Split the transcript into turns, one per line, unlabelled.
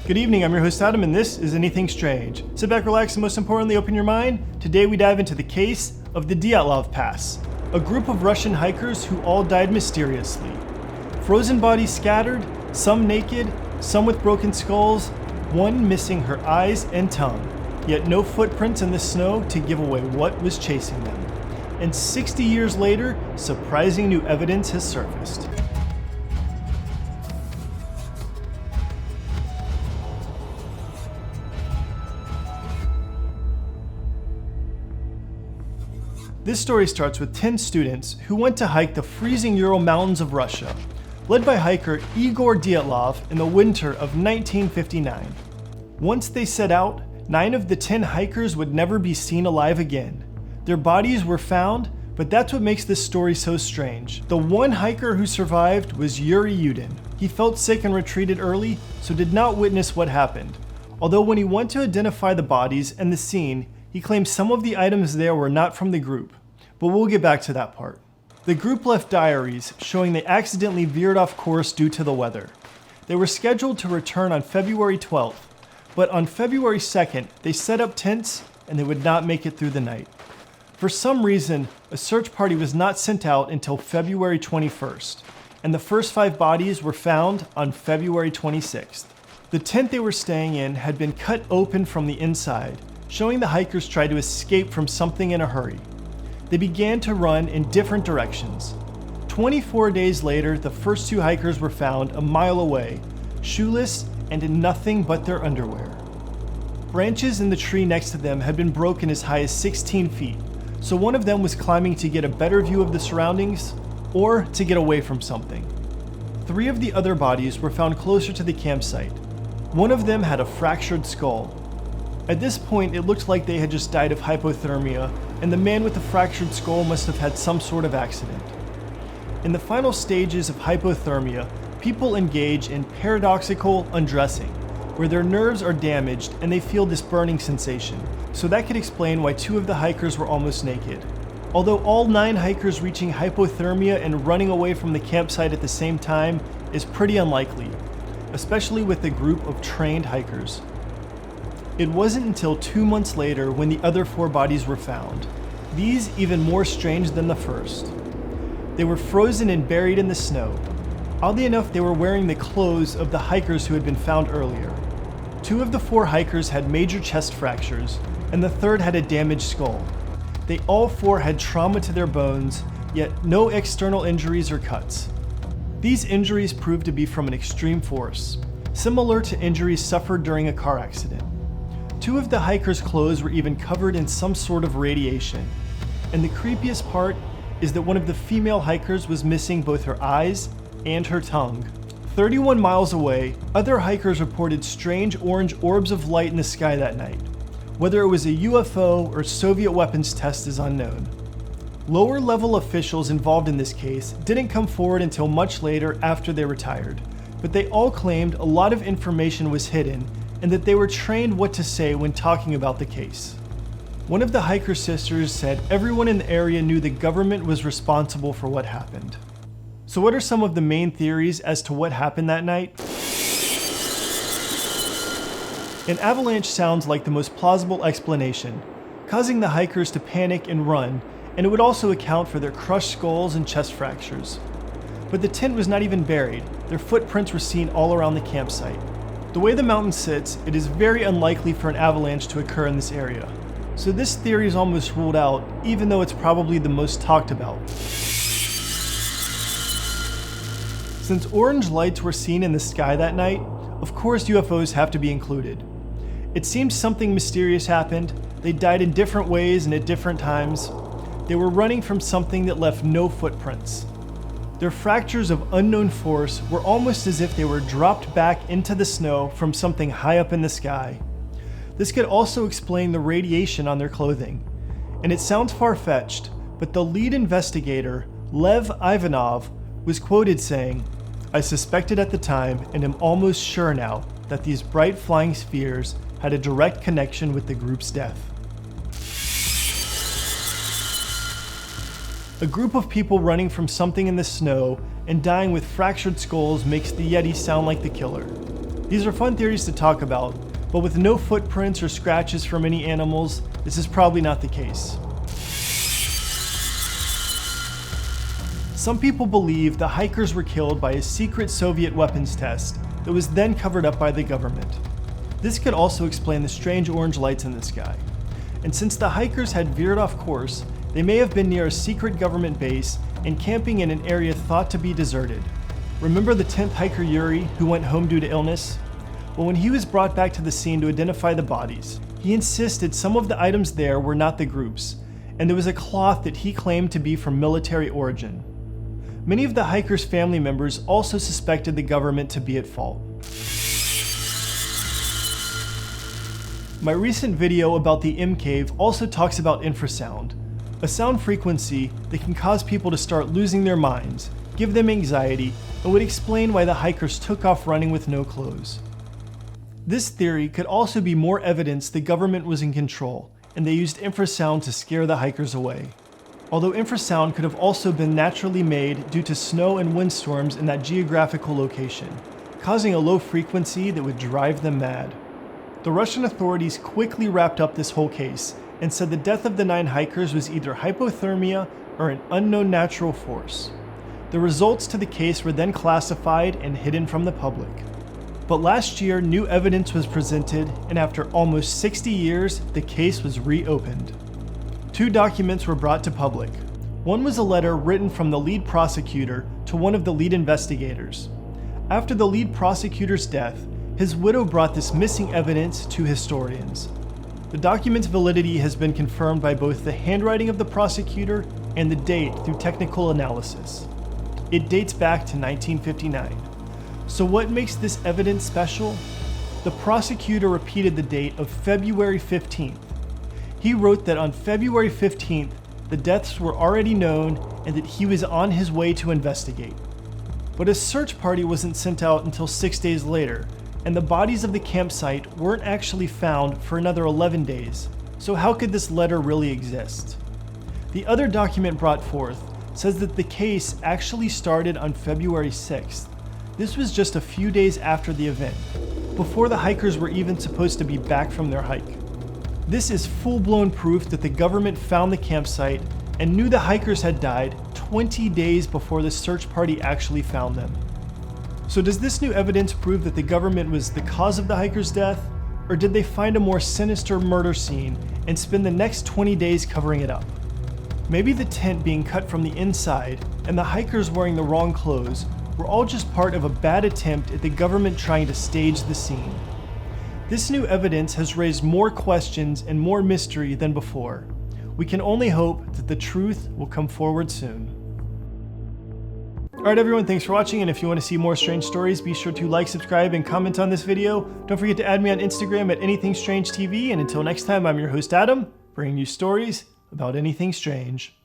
Good evening, I'm your host Adam, and this is Anything Strange. Sit back, relax, and most importantly, open your mind. Today we dive into the case of the Dyatlov Pass, a group of Russian hikers who all died mysteriously. Frozen bodies scattered, some naked, some with broken skulls, one missing her eyes and tongue, yet no footprints in the snow to give away what was chasing them. And 60 years later, surprising new evidence has surfaced. This story starts with 10 students who went to hike the freezing Ural mountains of Russia, led by hiker Igor Dyatlov in the winter of 1959. Once they set out, 9 of the 10 hikers would never be seen alive again. Their bodies were found, but that's what makes this story so strange. The one hiker who survived was Yuri. He felt sick and retreated early, so did not witness what happened. Although when he went to identify the bodies and the scene, he claimed some of the items there were not from the group, but we'll get back to that part. The group left diaries showing they accidentally veered off course due to the weather. They were scheduled to return on February 12th, but on February 2nd, they set up tents and they would not make it through the night. For some reason, a search party was not sent out until February 21st, and the first 5 bodies were found on February 26th. The tent they were staying in had been cut open from the inside, showing the hikers tried to escape from something in a hurry. They began to run in different directions. 24 days later, the first 2 hikers were found a mile away, shoeless and in nothing but their underwear. Branches in the tree next to them had been broken as high as 16 feet, so one of them was climbing to get a better view of the surroundings or to get away from something. 3 of the other bodies were found closer to the campsite. One of them had a fractured skull. At this point, it looked like they had just died of hypothermia, and the man with the fractured skull must have had some sort of accident. In the final stages of hypothermia, people engage in paradoxical undressing, where their nerves are damaged and they feel this burning sensation, so that could explain why 2 of the hikers were almost naked. Although all 9 hikers reaching hypothermia and running away from the campsite at the same time is pretty unlikely, especially with a group of trained hikers. It wasn't until 2 months later when the other 4 bodies were found. These even more strange than the first. They were frozen and buried in the snow. Oddly enough, they were wearing the clothes of the hikers who had been found earlier. 2 of the 4 hikers had major chest fractures, and the third had a damaged skull. They all 4 had trauma to their bones, yet no external injuries or cuts. These injuries proved to be from an extreme force, similar to injuries suffered during a car accident. 2 of the hikers' clothes were even covered in some sort of radiation. And the creepiest part is that one of the female hikers was missing both her eyes and her tongue. 31 miles away, other hikers reported strange orange orbs of light in the sky that night. Whether it was a UFO or Soviet weapons test is unknown. Lower level officials involved in this case didn't come forward until much later after they retired, but they all claimed a lot of information was hidden and that they were trained what to say when talking about the case. One of the hiker sisters said everyone in the area knew the government was responsible for what happened. So what are some of the main theories as to what happened that night? An avalanche sounds like the most plausible explanation, causing the hikers to panic and run, and it would also account for their crushed skulls and chest fractures. But the tent was not even buried. Their footprints were seen all around the campsite. The way the mountain sits, it is very unlikely for an avalanche to occur in this area. So this theory is almost ruled out, even though it's probably the most talked about. Since orange lights were seen in the sky that night, of course UFOs have to be included. It seems something mysterious happened. They died in different ways and at different times. They were running from something that left no footprints. Their fractures of unknown force were almost as if they were dropped back into the snow from something high up in the sky. This could also explain the radiation on their clothing. And it sounds far-fetched, but the lead investigator, Lev Ivanov, was quoted saying, "I suspected at the time and am almost sure now that these bright flying spheres had a direct connection with the group's death." A group of people running from something in the snow and dying with fractured skulls makes the Yeti sound like the killer. These are fun theories to talk about, but with no footprints or scratches from any animals, this is probably not the case. Some people believe the hikers were killed by a secret Soviet weapons test that was then covered up by the government. This could also explain the strange orange lights in the sky. And since the hikers had veered off course, they may have been near a secret government base and camping in an area thought to be deserted. Remember the 10th hiker Yuri who went home due to illness? Well, when he was brought back to the scene to identify the bodies, he insisted some of the items there were not the group's, and there was a cloth that he claimed to be from military origin. Many of the hikers' family members also suspected the government to be at fault. My recent video about the M cave also talks about infrasound, a sound frequency that can cause people to start losing their minds, give them anxiety, and would explain why the hikers took off running with no clothes. This theory could also be more evidence the government was in control, and they used infrasound to scare the hikers away. Although infrasound could have also been naturally made due to snow and windstorms in that geographical location, causing a low frequency that would drive them mad. The Russian authorities quickly wrapped up this whole case and said the death of the 9 hikers was either hypothermia or an unknown natural force. The results to the case were then classified and hidden from the public. But last year, new evidence was presented, and after almost 60 years, the case was reopened. 2 documents were brought to public. One was a letter written from the lead prosecutor to one of the lead investigators. After the lead prosecutor's death, his widow brought this missing evidence to historians. The document's validity has been confirmed by both the handwriting of the prosecutor and the date through technical analysis. It dates back to 1959. So what makes this evidence special? The prosecutor repeated the date of February 15th. He wrote that on February 15th, the deaths were already known and that he was on his way to investigate. But a search party wasn't sent out until 6 days later, and the bodies of the campsite weren't actually found for another 11 days. So how could this letter really exist? The other document brought forth says that the case actually started on February 6th. This was just a few days after the event, before the hikers were even supposed to be back from their hike. This is full-blown proof that the government found the campsite and knew the hikers had died 20 days before the search party actually found them. So does this new evidence prove that the government was the cause of the hikers' death? Or did they find a more sinister murder scene and spend the next 20 days covering it up? Maybe the tent being cut from the inside and the hikers wearing the wrong clothes were all just part of a bad attempt at the government trying to stage the scene. This new evidence has raised more questions and more mystery than before. We can only hope that the truth will come forward soon. Alright everyone, thanks for watching, and if you want to see more strange stories, be sure to like, subscribe, and comment on this video. Don't forget to add me on Instagram at AnythingStrangeTV, and until next time, I'm your host Adam, bringing you stories about anything strange.